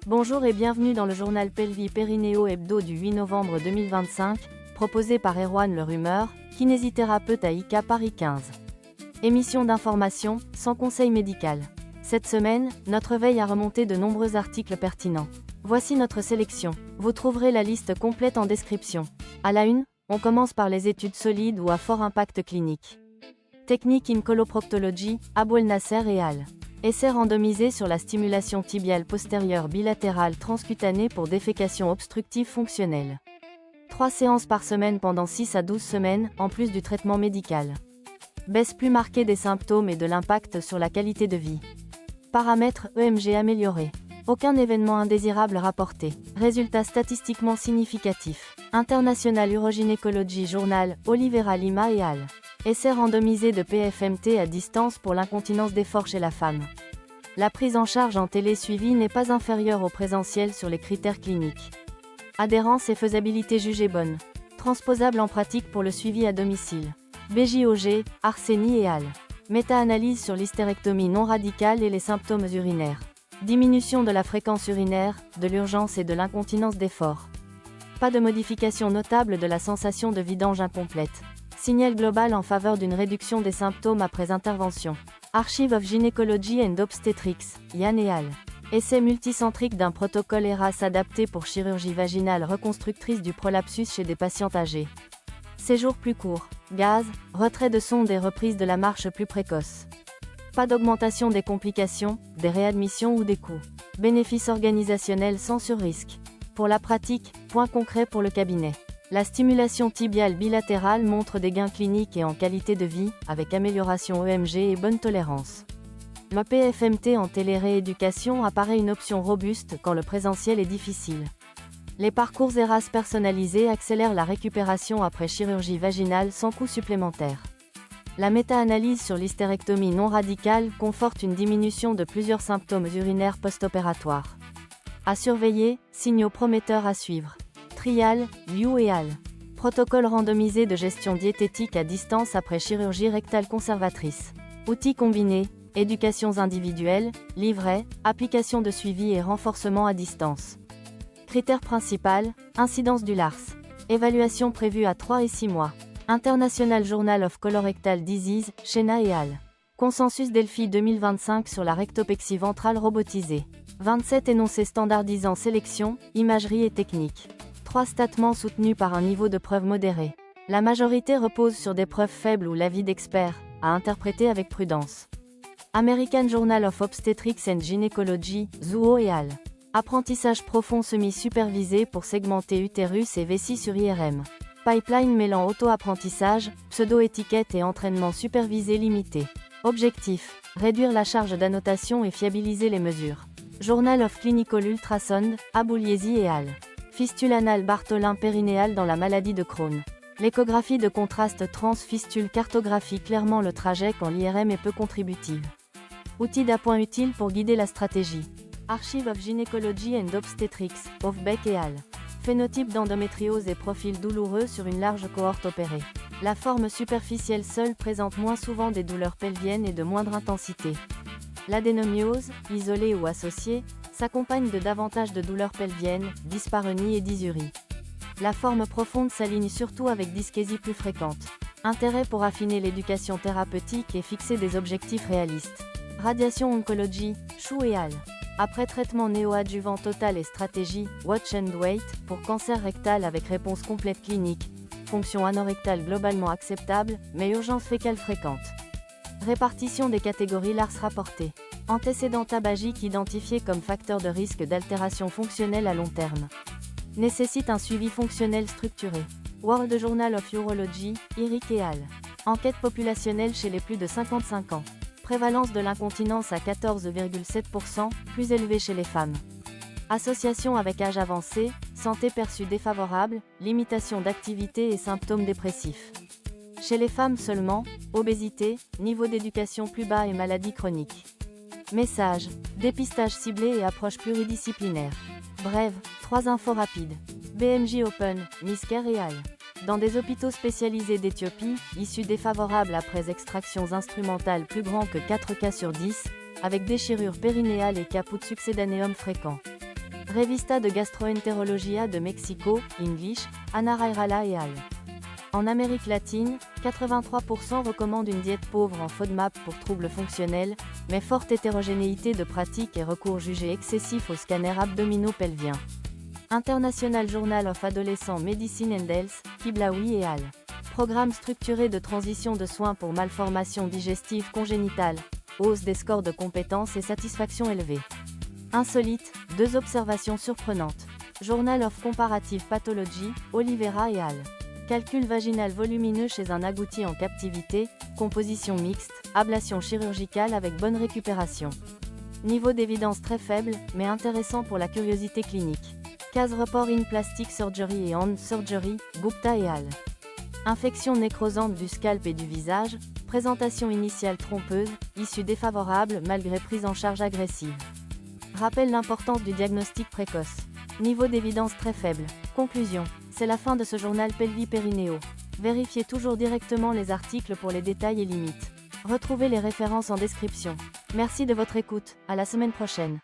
Bonjour et bienvenue dans le journal Pelvi Périnéo Hebdo du 8 novembre 2025, proposé par Erwan Le Rumeur, kinésithérapeute à ICA Paris 15. Émission d'information, sans conseil médical. Cette semaine, notre veille a remonté de nombreux articles pertinents. Voici notre sélection. Vous trouverez la liste complète en description. À la une, on commence par les études solides ou à fort impact clinique. Technique in coloproctologie, Abou El Nasser et al. Essai randomisé sur la stimulation tibiale postérieure bilatérale transcutanée pour défécation obstructive fonctionnelle. 3 séances par semaine pendant 6 à 12 semaines, en plus du traitement médical. Baisse plus marquée des symptômes et de l'impact sur la qualité de vie. Paramètres EMG améliorés. Aucun événement indésirable rapporté. Résultats statistiquement significatifs. International Urogynécologie Journal, Oliveira Lima et al. Essai randomisé de PFMT à distance pour l'incontinence d'effort chez la femme. La prise en charge en télésuivi n'est pas inférieure au présentiel sur les critères cliniques. Adhérence et faisabilité jugées bonnes. Transposable en pratique pour le suivi à domicile. BJOG, Arseni et al. Méta-analyse sur l'hystérectomie non radicale et les symptômes urinaires. Diminution de la fréquence urinaire, de l'urgence et de l'incontinence d'effort. Pas de modification notable de la sensation de vidange incomplète. Signal global en faveur d'une réduction des symptômes après intervention. Archive of Gynecology and Obstetrics, Yann et al. Essai multicentrique d'un protocole ERAS adapté pour chirurgie vaginale reconstructrice du prolapsus chez des patientes âgées. Séjour plus court. Gaz, retrait de sonde et reprise de la marche plus précoce. Pas d'augmentation des complications, des réadmissions ou des coûts. Bénéfices organisationnels sans surrisque. Pour la pratique, point concret pour le cabinet. La stimulation tibiale bilatérale montre des gains cliniques et en qualité de vie, avec amélioration EMG et bonne tolérance. Le PFMT en télérééducation apparaît une option robuste quand le présentiel est difficile. Les parcours ERAS personnalisés accélèrent la récupération après chirurgie vaginale sans coût supplémentaire. La méta-analyse sur l'hystérectomie non radicale conforte une diminution de plusieurs symptômes urinaires post-opératoires. À surveiller, signaux prometteurs à suivre. Trial, Liu et al. Protocole randomisé de gestion diététique à distance après chirurgie rectale conservatrice. Outils combinés, éducations individuelles, livrets, application de suivi et renforcement à distance. Critère principal, incidence du LARS. Évaluation prévue à 3 et 6 mois. International Journal of Colorectal Disease, Shena et al. Consensus Delphi 2025 sur la rectopexie ventrale robotisée. 27 énoncés standardisants sélection, imagerie et technique. 3 statements soutenus par un niveau de preuve modéré. La majorité repose sur des preuves faibles ou l'avis d'experts, à interpréter avec prudence. American Journal of Obstetrics and Gynecology, Zhuo et al. Apprentissage profond semi-supervisé pour segmenter utérus et vessie sur IRM. Pipeline mêlant auto-apprentissage, pseudo-étiquette et entraînement supervisé limité. Objectif, réduire la charge d'annotation et fiabiliser les mesures. Journal of Clinical Ultrasound, Abouliesi et al. Fistule anale Bartholin périnéale dans la maladie de Crohn. L'échographie de contraste trans-fistule cartographie clairement le trajet quand l'IRM est peu contributive. Outils d'appoint utiles pour guider la stratégie. Archive of Gynecology and Obstetrics, Hofbeck et al. Phénotype d'endométriose et profil douloureux sur une large cohorte opérée. La forme superficielle seule présente moins souvent des douleurs pelviennes et de moindre intensité. L'adénomiose, isolée ou associée, s'accompagne de davantage de douleurs pelviennes, dyspareunie et dysurie. La forme profonde s'aligne surtout avec dyschésie plus fréquente. Intérêt pour affiner l'éducation thérapeutique et fixer des objectifs réalistes. Radiation oncologie, Chou et al. Après traitement néoadjuvant total et stratégie, Watch and Wait, pour cancer rectal avec réponse complète clinique. Fonction anorectale globalement acceptable, mais urgence fécale fréquente. Répartition des catégories LARS rapportées. Antécédents tabagiques identifiés comme facteur de risque d'altération fonctionnelle à long terme. Nécessite un suivi fonctionnel structuré. World Journal of Urology, Iric et al. Enquête populationnelle chez les plus de 55 ans. Prévalence de l'incontinence à 14,7%, plus élevée chez les femmes. Association avec âge avancé, santé perçue défavorable, limitation d'activité et symptômes dépressifs. Chez les femmes seulement, obésité, niveau d'éducation plus bas et maladies chroniques. Message, dépistage ciblé et approche pluridisciplinaire. Brève, 3 infos rapides. BMJ Open, Misker et al. Dans des hôpitaux spécialisés d'Éthiopie, issue défavorable après extractions instrumentales plus grand que 4 cas sur 10, avec déchirure périnéale et caput succedaneum fréquent. Revista de Gastroenterología de Mexico, English, Ana Rairala et al. En Amérique latine, 83% recommandent une diète pauvre en FODMAP pour troubles fonctionnels, mais forte hétérogénéité de pratiques et recours jugés excessifs au scanner abdominopelvien. International Journal of Adolescent Medicine and Health, Kiblaoui et al. Programme structuré de transition de soins pour malformations digestives congénitales, hausse des scores de compétences et satisfaction élevée. Insolite, 2 observations surprenantes. Journal of Comparative Pathology, Oliveira et al. Calcul vaginal volumineux chez un agouti en captivité, composition mixte, ablation chirurgicale avec bonne récupération. Niveau d'évidence très faible, mais intéressant pour la curiosité clinique. Case Report in Plastic Surgery et Hand Surgery, Gupta et al. Infection nécrosante du scalp et du visage, présentation initiale trompeuse, issue défavorable malgré prise en charge agressive. Rappelle l'importance du diagnostic précoce. Niveau d'évidence très faible. Conclusion. C'est la fin de ce journal Pelvi-Périneo. Vérifiez toujours directement les articles pour les détails et limites. Retrouvez les références en description. Merci de votre écoute, à la semaine prochaine.